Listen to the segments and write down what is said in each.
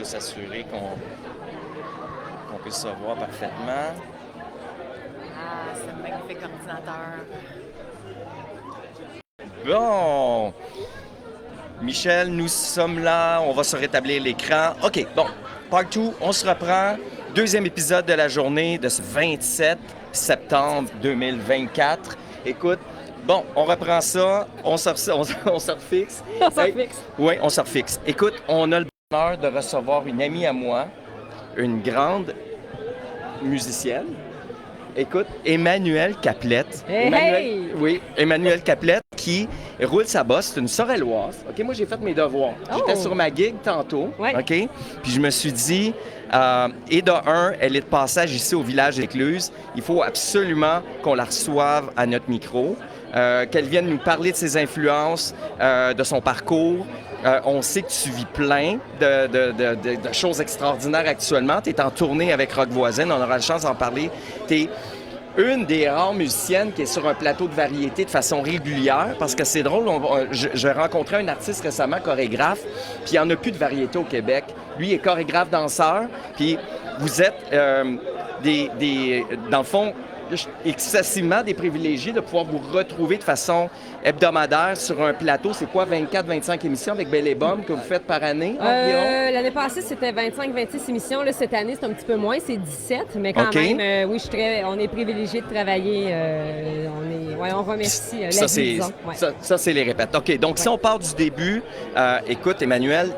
juste s'assurer qu'on puisse se voir parfaitement. Ah, c'est un magnifique ordinateur. Bon! Michel, nous sommes là. On va se rétablir l'écran. OK, bon. Part 2, on se reprend. Deuxième épisode de la journée de ce 27 septembre 2024. Écoute, bon, on reprend ça. On se refixe. On se refixe. Oui, on se refixe. Écoute, on a le bonheur de recevoir une amie à moi, une grande musicienne. Écoute, Emmanuelle Caplette. Hey! Oui, Emmanuelle Caplette qui roule sa bosse. C'est une Sorelloise. OK, moi, j'ai fait mes devoirs. J'étais sur ma gig tantôt. Ouais. OK? Puis je me suis dit, et de un, elle est de passage ici au village d'Écluse. Il faut absolument qu'on la reçoive à notre micro, qu'elle vienne nous parler de ses influences, de son parcours. On sait que tu vis plein de choses extraordinaires actuellement. Tu es en tournée avec Rock Voisine. On aura la chance d'en parler. Tu es une des rares musiciennes qui est sur un plateau de variété de façon régulière parce que c'est drôle. J'ai rencontré un artiste récemment, chorégraphe, puis il n'y en a plus de variété au Québec. Lui est chorégraphe, danseur, puis vous êtes dans le fond, excessivement des privilégiés de pouvoir vous retrouver de façon hebdomadaire sur un plateau. C'est quoi, 24-25 émissions avec Belle et Bomme que vous faites par année environ? L'année passée, c'était 25-26 émissions. Là, cette année, c'est un petit peu moins, c'est 17. Mais quand même, oui, on est privilégiés de travailler. On remercie la vie, disons. Ouais. Ça, c'est les répètes. OK, donc si on part du début, écoute, Emmanuelle,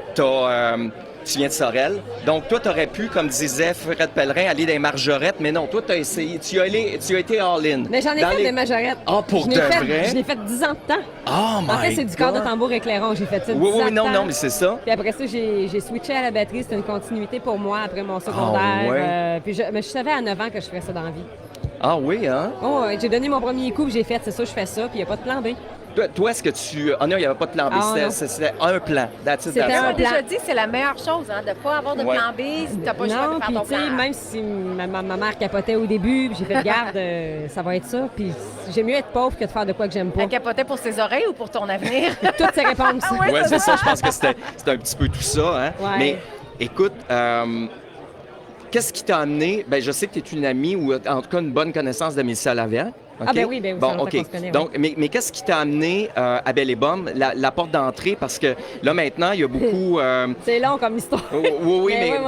tu viens de Sorel. Donc, toi, tu aurais pu, comme disait Fred Pellerin, aller dans les majorettes, mais non, toi, tu as essayé. Tu as été all-in. Mais j'en ai fait des majorettes. Ah, pour de vrai? Je l'ai fait 10 ans de temps. Oh, my God! En fait, c'est du corps de tambour éclairant. J'ai fait ça 10 ans de temps. Non, mais c'est ça. Puis après ça, j'ai switché à la batterie. C'était une continuité pour moi après mon secondaire. Mais je savais à 9 ans que je ferais ça dans la vie. Ah oui, hein? Oh, j'ai donné mon premier coup, j'ai fait, c'est ça, je fais ça, puis il n'y a pas de plan B. Toi, est-ce que tu... Ah non, il n'y avait pas de plan B, c'était un plan. C'était un plan. Déjà dit, c'est la meilleure chose, hein, de ne pas avoir de plan B si tu n'as pas le choix de faire ton plan. Même si ma mère capotait au début, puis j'ai fait, garde, ça va être ça, puis j'aime mieux être pauvre que de faire de quoi que j'aime pas. Elle capotait pour ses oreilles ou pour ton avenir? Toutes ces réponses. Oui, c'est ça, je pense que c'était un petit peu tout ça, hein? Ouais. Mais écoute... qu'est-ce qui t'a amené? Bien, je sais que tu es une amie ou en tout cas une bonne connaissance de Mélissa Lavergne. Okay? Ah ben oui, bon, OK. On se connaît, donc, mais qu'est-ce qui t'a amené à Belle et Bomme, la porte d'entrée? Parce que là, maintenant, il y a beaucoup... C'est long comme histoire. Oui, mais...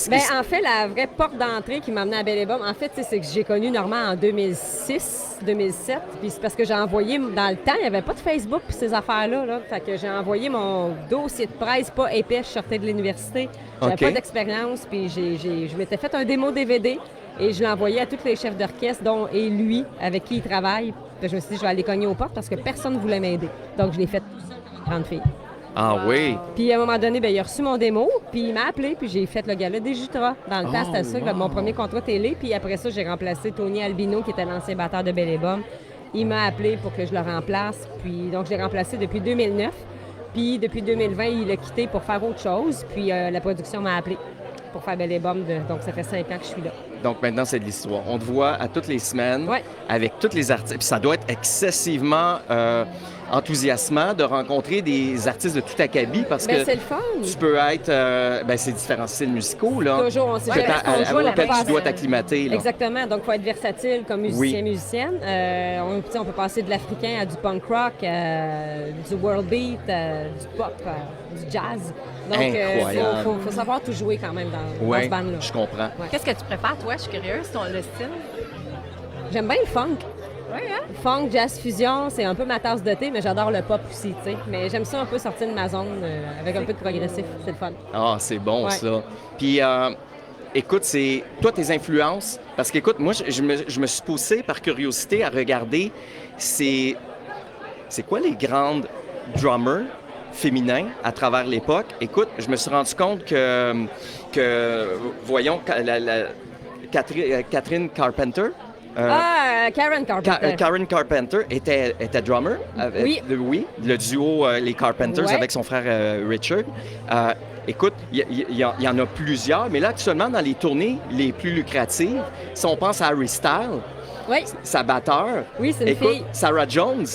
Mais en fait, la vraie porte d'entrée qui m'a amené à Belle et Bomme, en fait, c'est que j'ai connu Normand en 2006, 2007. Puis c'est parce que j'ai envoyé, dans le temps, il n'y avait pas de Facebook puis ces affaires-là. Là. Fait que j'ai envoyé mon dossier de presse, pas épais, je sortais de l'université. J'avais pas d'expérience, puis je m'étais fait un démo DVD et je l'ai envoyé à tous les chefs d'orchestre, dont et lui, avec qui il travaille. Puis je me suis dit, je vais aller cogner aux portes parce que personne ne voulait m'aider. Donc, je l'ai fait tout seul comme une grande fille. Ah oui? Puis à un moment donné, il a reçu mon démo, puis il m'a appelé, puis j'ai fait le gala des Jutras. Dans le temps, c'était ça, mon premier contrat télé. Puis après ça, j'ai remplacé Tony Albino, qui était l'ancien batteur de Belle et Bomme. Il m'a appelé pour que je le remplace. Puis donc, je l'ai remplacé depuis 2009. Puis depuis 2020, il a quitté pour faire autre chose. Puis la production m'a appelé pour faire Belle et Bomme. Donc, ça fait 5 ans que je suis là. Donc maintenant, c'est de l'histoire. On te voit à toutes les semaines avec tous les artistes. Puis ça doit être excessivement enthousiasmant de rencontrer des artistes de tout acabit parce que c'est le fun. Tu peux être... c'est différents styles musicaux, là. Toujours, on sait auquel tu dois t'acclimater. Là. Exactement. Donc, il faut être versatile comme musicien, musicienne. On peut passer de l'africain à du punk rock, du world beat, du pop, du jazz. Donc, il faut savoir tout jouer quand même dans ce band-là. Je comprends. Ouais. Qu'est-ce que tu préfères, toi? Je suis curieuse, le style. J'aime bien le funk. Oui, hein? Funk, jazz, fusion, c'est un peu ma tasse de thé, mais j'adore le pop aussi, tu sais. Mais j'aime ça un peu sortir de ma zone avec un peu de progressif. C'est le fun. Ah, c'est bon, ça. Puis, écoute, c'est toi, tes influences. Parce qu'écoute, moi, je me suis poussé par curiosité à regarder c'est quoi les grandes drummers féminins à travers l'époque. Écoute, je me suis rendu compte que voyons, Catherine Carpenter. Karen Carpenter. Karen Carpenter était drummer. Oui. Le duo les Carpenters avec son frère Richard. Écoute, il y en a plusieurs, mais là, actuellement, dans les tournées les plus lucratives, si on pense à Harry Styles, sa batteur, c'est une fille. Sarah Jones,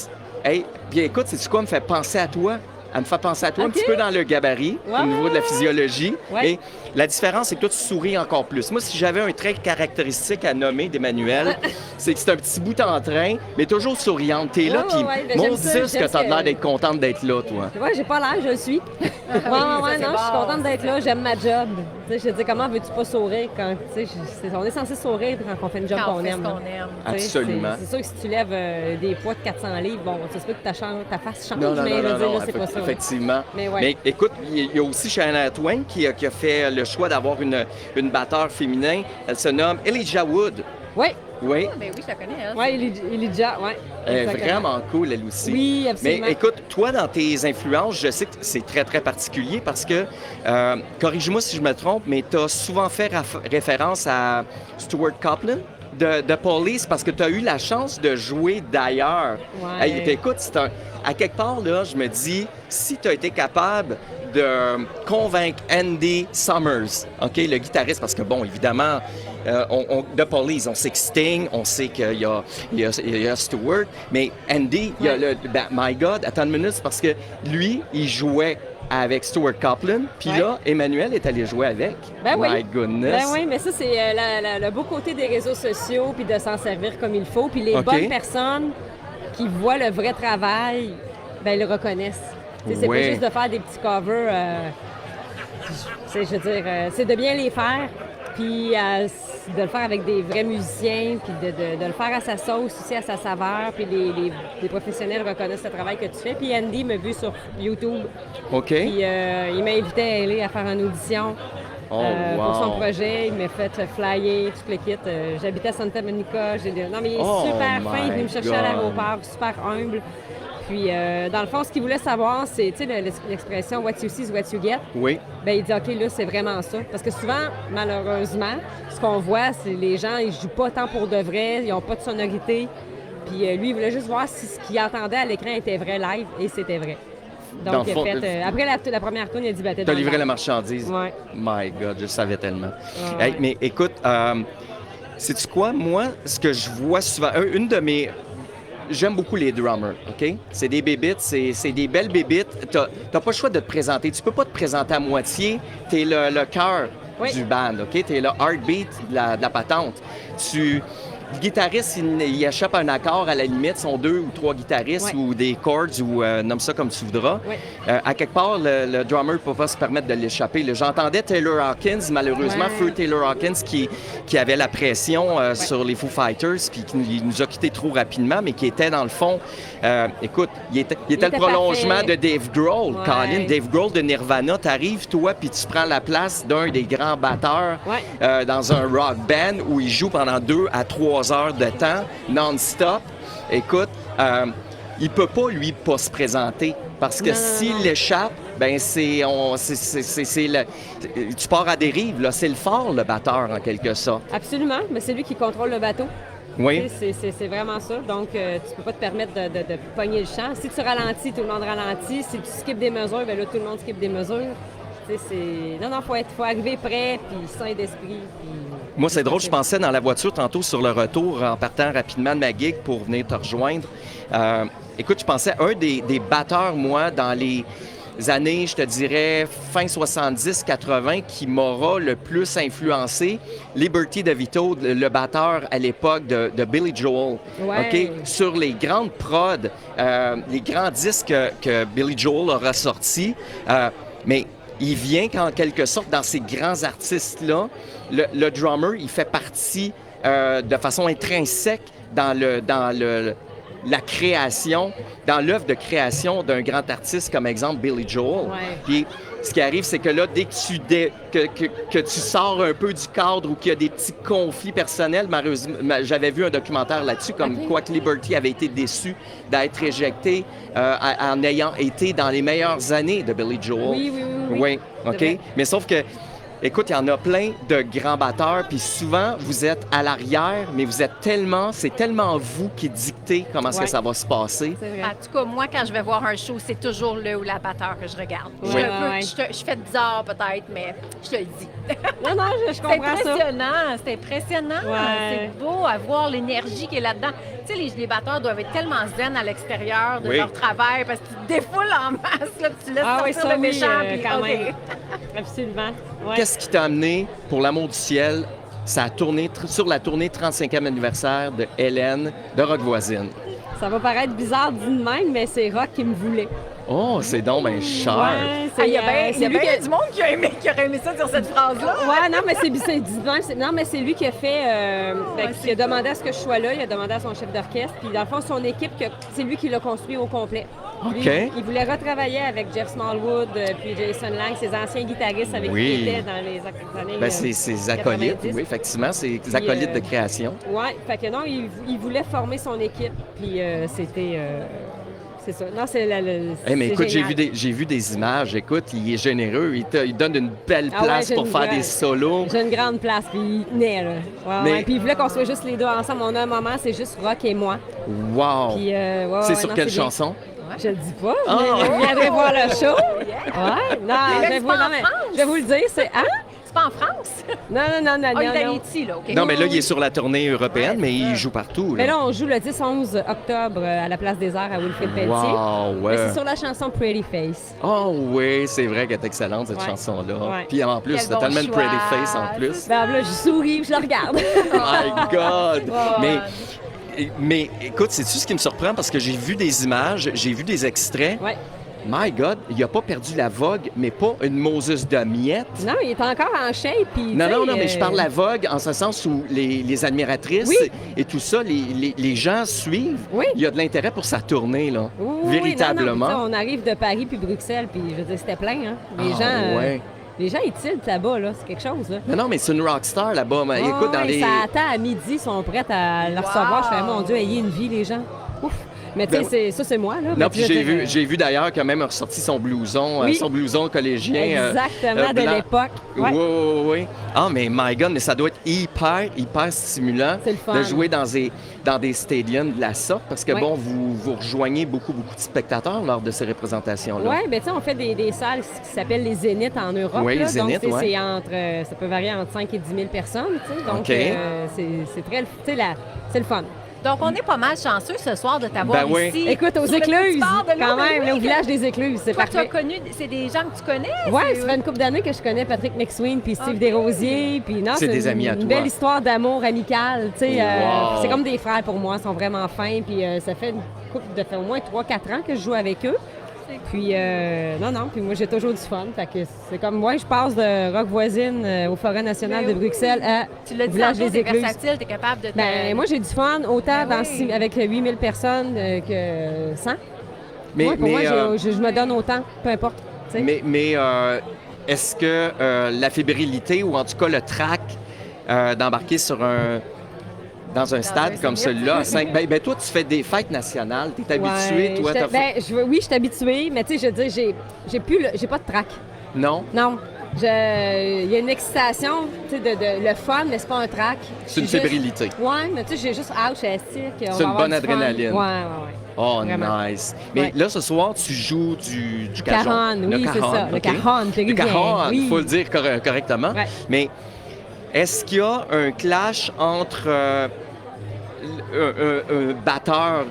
puis écoute, c'est-tu quoi me fait penser à toi? Elle me fait penser à toi un petit peu dans le gabarit, au niveau de la physiologie. Ouais. Et la différence, c'est que toi, tu souris encore plus. Moi, si j'avais un trait caractéristique à nommer d'Emmanuelle, c'est que c'est un petit bout en train, mais toujours souriante. T'es là, puis mon Dieu, que t'as l'air d'être contente d'être là, toi. Ouais, j'ai pas l'air, je le suis. Non, je suis contente d'être là, j'aime ma job. Tu sais, je dis, comment veux-tu pas sourire quand, tu sais, on est censé sourire quand on fait une job qu'on aime. Absolument. C'est sûr que si tu lèves des poids de 400 livres, bon, ça se peut que ta face change, non, mais je veux dire, là, c'est pas ça. Effectivement. Mais écoute, il y a aussi Shania Twain qui a fait le choix d'avoir une batteur féminin. Elle se nomme Elijah Wood. Oui. Oui. Ah, ben oui, je la connais, elle. Oui, Elijah, oui. Elle est vraiment cool, elle aussi. Oui, absolument. Mais écoute, toi, dans tes influences, je sais que c'est très, très particulier parce que, corrige-moi si je me trompe, mais tu as souvent fait référence à Stuart Copeland de Police parce que tu as eu la chance de jouer d'ailleurs. Ouais. Hey, écoute, à quelque part, là, je me dis, si tu as été capable de convaincre Andy Summers, OK, le guitariste, parce que, bon, évidemment, de Police, on sait que Sting, on sait qu'il y a Stewart, mais Andy, il y a My God, attends une minute, c'est parce que lui, il jouait avec Stuart Copeland, puis là, Emmanuelle est allé jouer avec. My goodness. Ben oui, mais ça, c'est le beau côté des réseaux sociaux, puis de s'en servir comme il faut, puis les bonnes personnes qui voient le vrai travail, ben ils le reconnaissent. C'est pas juste de faire des petits covers. Je veux dire, c'est de bien les faire, puis de le faire avec des vrais musiciens, puis de le faire à sa sauce aussi, à sa saveur, puis les professionnels reconnaissent le travail que tu fais. Puis Andy m'a vu sur YouTube. OK. Puis il m'a invité à aller à faire une audition pour son projet. Il m'a fait flyer, tout le kit. J'habitais à Santa Monica. Non, mais il est super fin. Il est venu me chercher à l'aéroport, super humble. Puis, dans le fond, ce qu'il voulait savoir, c'est, tu sais, l'expression « what you see is what you get ». Oui. Bien, il dit « OK, là, c'est vraiment ça ». Parce que souvent, malheureusement, ce qu'on voit, c'est les gens, ils jouent pas tant pour de vrai, ils n'ont pas de sonorité. Puis, lui, il voulait juste voir si ce qu'il entendait à l'écran était vrai live, et c'était vrai. Donc, il a fait... après la première tourne, il a dit « T'as livré la marchandise. Ouais. My God, je savais tellement. Hey, mais écoute, sais-tu quoi? Moi, ce que je vois souvent... Une de mes... J'aime beaucoup les drummers, OK? C'est des bébites, c'est des belles bébites. T'as pas le choix de te présenter. Tu peux pas te présenter à moitié. T'es le cœur du band, OK? T'es le heartbeat de la patente. Le guitariste, il échappe un accord, à la limite, sont 2 ou 3 guitaristes ou des chords ou nomme ça comme tu voudras. À quelque part, le drummer ne peut pas se permettre de l'échapper. J'entendais Taylor Hawkins, malheureusement, feu Taylor Hawkins qui avait la pression sur les Foo Fighters puis qui nous a quittés trop rapidement, mais qui était dans le fond, écoute, il était le prolongement de Dave Grohl. Colin, Dave Grohl de Nirvana, t'arrives, toi, puis tu prends la place d'un des grands batteurs dans un rock band où il joue pendant 2 à 3 heures de temps, non-stop. Écoute, il peut pas, lui, pas se présenter. Parce que s'il échappe, ben tu pars à dérive, là. C'est le fort, le batteur, en quelque sorte. Absolument, mais c'est lui qui contrôle le bateau. Oui. C'est vraiment ça. Donc, tu peux pas te permettre de pogner le champ. Si tu ralentis, tout le monde ralentit. Si tu skippes des mesures, bien là, tout le monde skippe des mesures. Non, faut arriver prêt, puis sain d'esprit. Puis... Moi, c'est drôle, je pensais dans la voiture tantôt sur le retour, en partant rapidement de ma gig pour venir te rejoindre. Écoute, je pensais à un des batteurs, moi, dans les années, je te dirais, fin 70-80, qui m'aura le plus influencé, Liberty DeVito, le batteur à l'époque de Billy Joel. OK? Sur les grandes prods, les grands disques que Billy Joel aura sortis, mais il vient qu'en quelque sorte, dans ces grands artistes-là, le drummer, il fait partie de façon intrinsèque dans la création, dans l'œuvre de création d'un grand artiste comme exemple Billy Joel. Puis ce qui arrive, c'est que là, dès que tu sors un peu du cadre ou qu'il y a des petits conflits personnels, malheureusement, j'avais vu un documentaire là-dessus, comme quoi que Liberty avait été déçu d'être éjecté en ayant été dans les meilleures années de Billy Joel. Oui. OK? Mais sauf que Écoute, il y en a plein de grands batteurs, puis souvent, vous êtes à l'arrière, mais c'est tellement vous qui dictez comment est-ce que ça va se passer. En tout cas, moi, quand je vais voir un show, c'est toujours le ou la batteur que je regarde. Je fais bizarre peut-être, mais je te le dis. Non, je comprends ça. C'est impressionnant. C'est beau à voir l'énergie qui est là-dedans. Tu sais, les batteurs doivent être tellement zen à l'extérieur de leur travail parce qu'ils te défoulent en masse, là, puis tu laisses sortir le méchant. Quand même. Absolument. Ouais. Qu'est-ce qui t'a amené, pour l'amour du ciel, sur la tournée 35e anniversaire de Hélène de Rock Voisine? Ça va paraître bizarre dit de même, mais c'est Rock qui me voulait. Oh, c'est donc bien cher. Ouais, il y a bien du monde qui aurait aimé ça dire cette phrase-là. Ouais, non, mais c'est lui qui a fait, qui a demandé à ce que je sois là, il a demandé à son chef d'orchestre, puis dans le fond, son équipe, c'est lui qui l'a construit au complet. OK. Lui, il voulait retravailler avec Jeff Smallwood, puis Jason Lang, ses anciens guitaristes avec qui il était dans les années ses acolytes, 90. oui, effectivement, ses acolytes de création. Oui, fait que non, il voulait former son équipe, puis c'était... c'est ça. Non, mais écoute, j'ai vu des images. Écoute, il est généreux. Il donne une belle place pour faire des solos. J'ai une grande place, puis il tenait, là. Puis il voulait qu'on soit juste les deux ensemble. On a un moment, c'est juste Rock et moi. Wow! Puis, c'est sur quelle chanson? Je le dis pas. Vous viendrez voir le show. Ouais. Non, je vais vous le dire. C'est... Hein? Pas en France? Non. Il est à Haïti, là, OK. Non, mais là, il est sur la tournée européenne, mais il joue partout. Là. Mais là, on joue le 10-11 octobre à la Place des Arts à Wilfrid Pelletier. Wow, ouais. Mais c'est sur la chanson Pretty Face. Oh oui, c'est vrai qu'elle est excellente, cette chanson-là. Ouais. Puis en plus, t'as tellement de Pretty Face en plus. Ben là, je souris, je la regarde. Oh my God! Mais écoute, sais-tu ce qui me surprend? Parce que j'ai vu des images, j'ai vu des extraits. Ouais. My God, il n'a pas perdu la vogue, mais pas une Moses de miettes. Non, il est encore en shape. Puis, non, mais je parle de la vogue en ce sens où les admiratrices et tout ça, les gens suivent. Oui. Il y a de l'intérêt pour sa tournée, là. Oui, véritablement. Non, on arrive de Paris puis Bruxelles, puis je veux dire, c'était plein, hein. Les gens, ils tiltent là-bas, là. C'est quelque chose, là. Non, mais c'est une rockstar là-bas. Mais écoute, ça attend à midi, ils sont prêts à le recevoir. Je fais, mon Dieu, ayez une vie, les gens. Ouf! Mais tu sais, ça, c'est moi, là. Non, puis j'ai vu d'ailleurs qu'il a même ressorti son blouson collégien. Exactement, de l'époque. Oui. Ah, mais my God, mais ça doit être hyper stimulant de jouer dans des stadiums de la sorte, parce que, bon, vous rejoignez beaucoup de spectateurs lors de ces représentations-là. Oui, bien, tu sais, on fait des salles qui s'appellent les Zéniths en Europe. Oui, les Zéniths, donc, ça peut varier entre 5 et 10 000 personnes, tu sais. Donc, c'est très, tu sais, c'est le fun. Donc, on est pas mal chanceux ce soir de t'avoir ici. Écoute, aux Écluses, quand même, au village des Écluses, c'est parfait. C'est des gens que tu connais? Oui, ça fait une couple d'années que je connais Patrick McSween puis Steve Desrosiers. Puis non, c'est des amis à toi. Une belle histoire d'amour amical, tu sais. C'est comme des frères pour moi, ils sont vraiment fins. Puis ça fait au moins 3-4 ans que je joue avec eux. Puis, puis moi, j'ai toujours du fun. Fait que c'est comme moi, je passe de Rock Voisine au Forêt nationale de Bruxelles à Village des Écluses. Tu versatile, t'es capable de... moi, j'ai du fun, autant avec 8000 personnes que 100. Mais moi, je me donne autant, peu importe. T'sais. Mais est-ce que la fébrilité, ou en tout cas le trac d'embarquer dans un stade comme celui-là, ben toi, tu fais des fêtes nationales. Tu es habitué, toi? Oui, je suis habituée, mais tu sais, je veux dire, j'ai pas de trac. Non? Non. Il y a une excitation, tu sais, le fun, mais c'est pas un trac. C'est une fébrilité. Oui, mais tu sais, j'ai juste hâte, je suis assis. C'est une bonne adrénaline. Oui. Oh, vraiment. Nice. Mais là, ce soir, tu joues du cajon. Cajon, oui, c'est ça. Le cajon, le cajon, il faut le dire correctement. Ouais. Mais est-ce qu'il y a un clash entre un batteur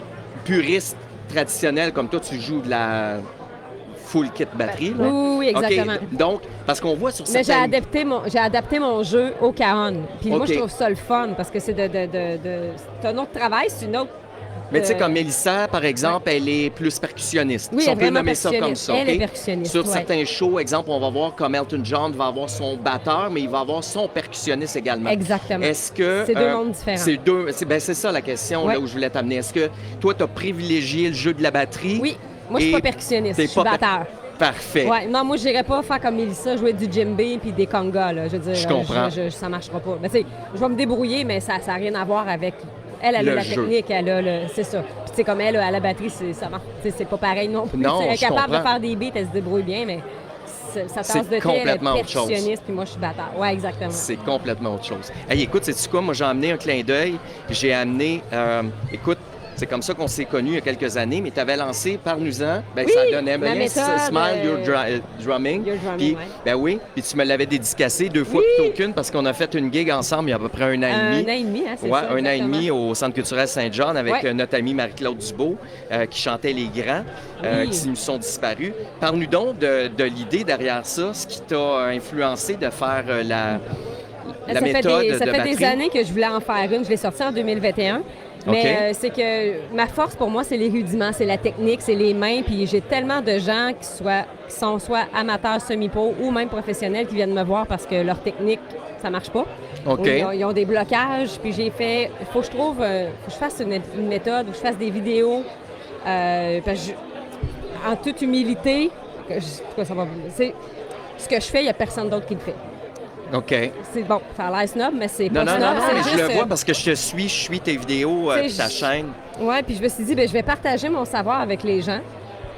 puriste traditionnel comme toi, tu joues de la full kit batterie? Là? Oui, exactement. Okay. Donc, parce qu'on voit sur certaines... Mais j'ai adapté mon jeu au cajon. Puis moi, je trouve ça le fun parce que c'est c'est un autre travail, c'est une autre... Mais tu sais, comme Mélissa, par exemple, elle est plus percussionniste. Oui, si on peut nommer ça comme ça. Elle est percussionniste. Sur certains shows, exemple, on va voir comme Elton John va avoir son batteur, mais il va avoir son percussionniste également. Exactement. Est-ce que... C'est deux mondes différents. C'est ça la question là où je voulais t'amener. Est-ce que toi, tu as privilégié le jeu de la batterie? Oui. Moi, je suis pas percussionniste. Je suis batteur. Parfait. Ouais, non, moi, je n'irais pas faire comme Mélissa, jouer du djembé puis des congas. Là. Je veux dire, je comprends. Ça marchera pas. Mais tu sais, je vais me débrouiller, mais ça n'a rien à voir avec... Elle a la technique, elle a le... C'est ça. Puis tu sais, comme elle, à la batterie, ça marche. C'est pas pareil non plus. Non, elle est capable de faire des beats, elle se débrouille bien, mais sa tasse de thé, elle est complètement autre chose. percussionniste, puis moi, je suis batteur. Oui, exactement. C'est complètement autre chose. Hey, écoute, sais-tu quoi? Moi, j'ai amené un clin d'œil. J'ai amené... écoute, c'est comme ça qu'on s'est connus il y a quelques années, mais tu avais lancé Parle-nous-en. Ben, Oui, ça donnait ma bien méthode, Smile Your Drumming. Your Drumming, Puis, ouais. ben oui, puis tu me l'avais dédicacé 2 fois plutôt qu'une parce qu'on a fait une gig ensemble il y a à peu près 1 an et demi. 1 an et demi, hein, c'est Ouais, ça. 1 an et exactement. demi au Centre culturel Saint-John avec Ouais. notre amie Marie-Claude Dubois qui chantait Les Grands, Oui. qui nous sont disparus. Parle-nous donc de l'idée derrière ça, ce qui t'a influencé de faire la Ça fait méthode ça de fait batterie. des années que je voulais en faire une. Je l'ai sortie en 2021. Mais OK. c'est que ma force pour moi, c'est les rudiments, c'est la technique, c'est les mains. Puis j'ai tellement de gens qui sont soit amateurs semi-pro ou même professionnels qui viennent me voir parce que leur technique, ça marche pas. OK. Ou ils ont des blocages. Puis j'ai fait, faut que je fasse une méthode, faut que je fasse des vidéos. Parce que en toute humilité, c'est ce que je fais, il n'y a personne d'autre qui le fait. OK. C'est bon, ça a l'air snob, mais c'est Non, pas non, snob. non, c'est mais je juste, le vois parce que je suis tes vidéos, c'est ta ju- chaîne. Oui, puis je me suis dit, bien, je vais partager mon savoir avec les gens.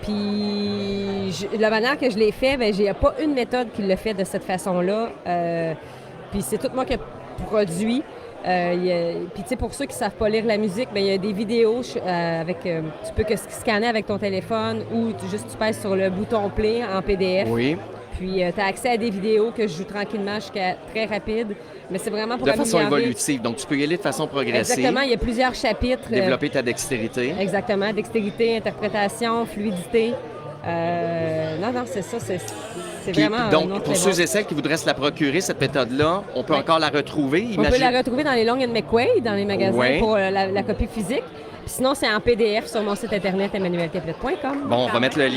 Puis la manière que je l'ai fait, bien, il n'y a pas une méthode qui le fait de cette façon-là. Puis c'est tout moi qui ai produit. Puis tu sais, pour ceux qui ne savent pas lire la musique, bien, il y a des vidéos avec... tu peux scanner avec ton téléphone ou tu pèses sur le bouton play en PDF. Oui. Puis tu as accès à des vidéos que je joue tranquillement jusqu'à très rapide. Mais c'est vraiment pour De façon améliorer. évolutive. Donc, tu peux y aller de façon progressive. Exactement, il y a plusieurs chapitres. Développer ta dextérité. Exactement, dextérité, interprétation, fluidité. Non, c'est ça, c'est Puis, vraiment un donc, autre pour level. ceux et celles qui voudraient se la procurer, cette méthode-là, on peut Oui. encore la retrouver, On peut la retrouver dans les Long & McQuaid, dans les magasins Oui. pour la copie physique. Puis sinon, c'est en PDF sur mon site internet emmanuelcaplette.com. Bon, on va mettre le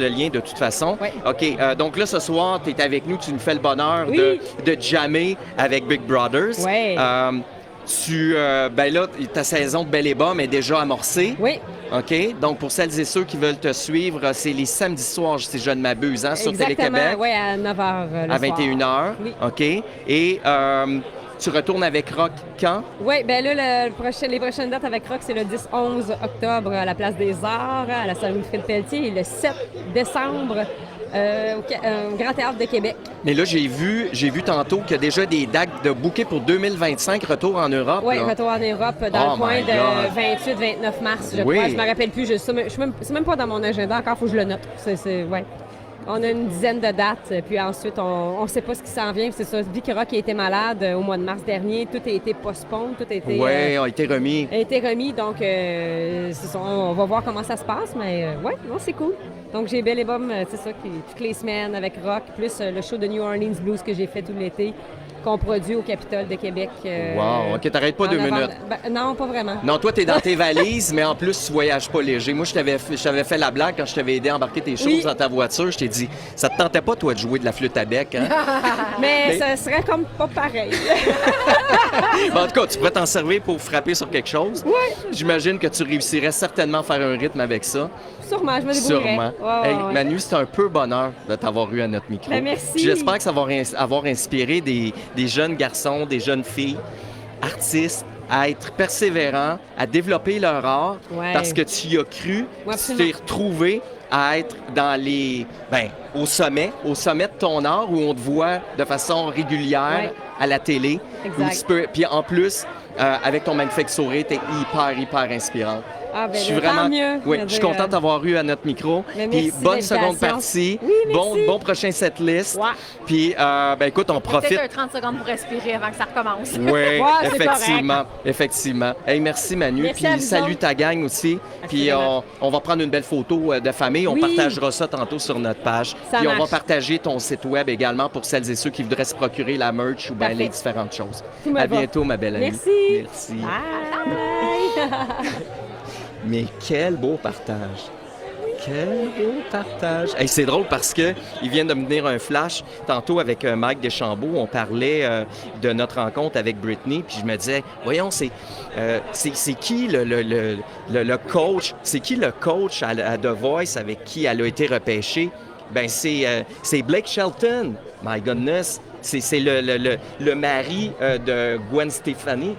lien de toute façon. Oui. OK, donc là, ce soir, tu es avec nous, tu nous fais le bonheur Oui. de jammer avec Big Brothers. Oui. Ben là, ta saison de Belle et Bomme est déjà amorcée. Oui, OK? Donc, pour celles et ceux qui veulent te suivre, c'est les samedis soirs, si je ne m'abuse, hein, sur exactement. Télé-Québec, Oui, à 9h le à soir. 21h. Oui. OK? Et tu retournes avec Rock quand? Oui, bien là, les prochaines dates avec Rock, c'est le 10-11 octobre à la Place des Arts, à la salle Wilfrid Pelletier, et le 7 décembre au Grand Théâtre de Québec. Mais là, j'ai vu tantôt qu'il y a déjà des dates de bouquets pour 2025, retour en Europe. Oui, là. retour en Europe, dans Oh le coin my de God. 28-29 mars, je Oui. crois. Je me rappelle plus. C'est même pas dans mon agenda encore, il faut que je le note. Ouais. On a une dizaine de dates, puis ensuite, on ne sait pas ce qui s'en vient. C'est ça, Vicky Rock a été malade au mois de mars dernier. Tout a été postpone, tout a été... Oui, a été remis. a été remis, donc c'est ça, on va voir comment ça se passe, mais ouais, non, c'est cool. Donc j'ai Belle et Bomme, c'est ça, toutes les semaines avec Rock, plus le show de New Orleans Blues que j'ai fait tout l'été, qu'on produit au Capitole de Québec. Wow, OK, t'arrêtes pas en 2 novembre. minutes. Ben, non, pas vraiment. Non, toi, t'es dans tes valises, mais en plus, tu voyages pas léger. Moi, je t'avais fait la blague quand je t'avais aidé à embarquer tes choses Oui. dans ta voiture. Je t'ai dit, ça te tentait pas, toi, de jouer de la flûte à bec, hein? Mais ça serait comme pas pareil. Ben, en tout cas, tu pourrais t'en servir pour frapper sur quelque chose. Oui. J'imagine que tu réussirais certainement à faire un rythme avec ça. Sûrement, je me débrouillerais. Sûrement. Ouais, Hey, ouais. Manu, c'est un peu bonheur de t'avoir eu à notre micro. Ben, merci. Puis j'espère que ça va avoir inspiré des jeunes garçons, des jeunes filles, artistes, à être persévérants, à développer leur art, Ouais. parce que tu y as cru, tu absolument. t'es retrouvé à être au sommet de ton art, où on te voit de façon régulière Ouais. à la télé. Exact. Puis en plus, avec ton magnifique sourire, t'es hyper inspirant. Ah, ben, Je suis tant vraiment. mieux. Oui, Je veux je suis dire, content d'avoir eu à notre micro. Mais Puis merci bonne de seconde l'invitation. partie. Oui, merci. Bon prochain setlist. Ouais. Puis, écoute, on profite. Peut-être un 30 secondes pour respirer avant que ça recommence. Oui, Ouais, c'est effectivement. Hey, merci Manu. Merci à Puis vous salut autres. ta gang aussi. Puis Assurément. on va prendre une belle photo de famille. On Oui. partagera ça tantôt sur notre page. Ça Puis on va marche. partager ton site web également pour celles et ceux qui voudraient se procurer la merch ou bien Parfait. les différentes choses. Tout me À va. bientôt, ma belle amie. Merci. Merci. Bye. Mais quel beau partage! Quel beau partage! Hey, c'est drôle parce que il vient de me venir un flash. Tantôt, avec Mike Deschambault, on parlait de notre rencontre avec Britney, puis je me disais, voyons, c'est qui le coach? C'est qui le coach à The Voice avec qui elle a été repêchée? Ben c'est Blake Shelton. My goodness! C'est le mari de Gwen Stefani.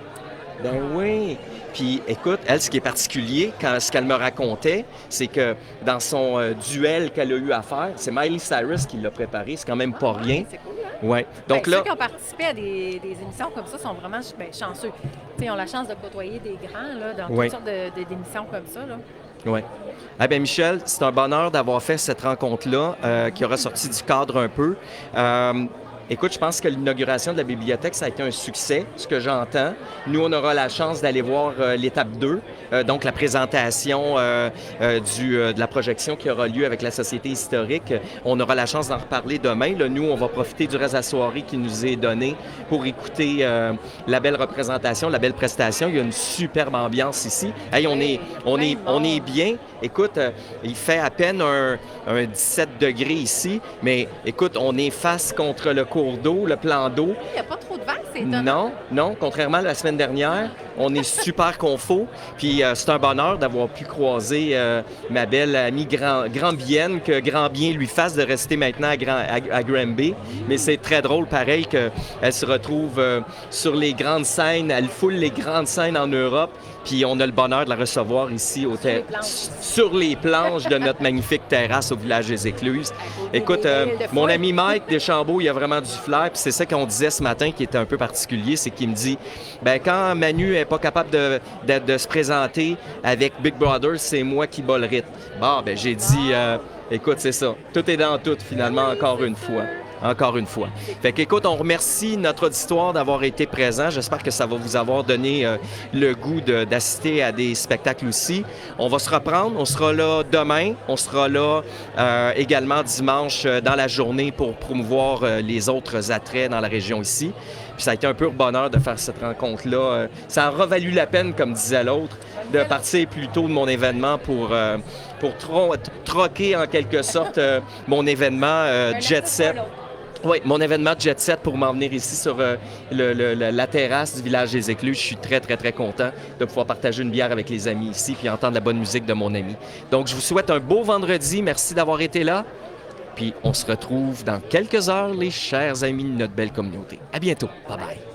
Ben oui. Puis écoute, elle, ce qui est particulier, ce qu'elle me racontait, c'est que dans son duel qu'elle a eu à faire, c'est Miley Cyrus qui l'a préparé. C'est quand même pas rien. C'est cool, hein? Ouais. Donc là, ceux qui ont participé à des émissions comme ça sont vraiment chanceux. Ils ont la chance de côtoyer des grands là, dans toutes sortes d'émissions comme ça. Là. Oui. Eh bien, Michel, c'est un bonheur d'avoir fait cette rencontre-là qui aura sorti du cadre un peu. Écoute, je pense que l'inauguration de la bibliothèque, ça a été un succès, ce que j'entends. Nous, on aura la chance d'aller voir l'étape 2, donc la présentation de la projection qui aura lieu avec la Société historique. On aura la chance d'en reparler demain. Là, nous, on va profiter du reste de la soirée qui nous est donné pour écouter la belle représentation, la belle prestation. Il y a une superbe ambiance ici. Hey, on est bien. Écoute, il fait à peine un 17 degrés ici, mais écoute, on est face contre le cours d'eau, le plan d'eau. Il n'y a pas trop de vent, c'est étonnant. Non, contrairement à la semaine dernière, on est super confort. Puis c'est un bonheur d'avoir pu croiser ma belle amie Grand-Bienne, que grand bien lui fasse de rester maintenant à Granby. Mais c'est très drôle, pareil, qu'elle se retrouve sur les grandes scènes, elle foule les grandes scènes en Europe. Puis on a le bonheur de la recevoir ici sur les planches de notre magnifique terrasse au village des Écluses. Écoute, mon ami Mike Deschambault, il a vraiment du flair. Puis c'est ça qu'on disait ce matin qui était un peu particulier, c'est qu'il me dit, ben quand Manu n'est pas capable de se présenter avec Big Brother, c'est moi qui bats le rythme. Bon, ben j'ai dit, écoute, c'est ça. Tout est dans tout, finalement, encore une fois. Encore une fois. Fait qu'écoute, on remercie notre auditoire d'avoir été présent. J'espère que ça va vous avoir donné le goût d'assister à des spectacles aussi. On va se reprendre. On sera là demain. On sera là également dimanche dans la journée pour promouvoir les autres attraits dans la région ici. Puis ça a été un pur bonheur de faire cette rencontre-là. Ça a revalu la peine, comme disait l'autre, de partir plus tôt de mon événement pour troquer en quelque sorte mon événement Jet Set. Oui, mon événement Jet Set pour m'en venir ici sur la terrasse du village des Écluses. Je suis très, très, très content de pouvoir partager une bière avec les amis ici puis entendre la bonne musique de mon ami. Donc, je vous souhaite un beau vendredi. Merci d'avoir été là. Puis, on se retrouve dans quelques heures, les chers amis de notre belle communauté. À bientôt. Bye-bye.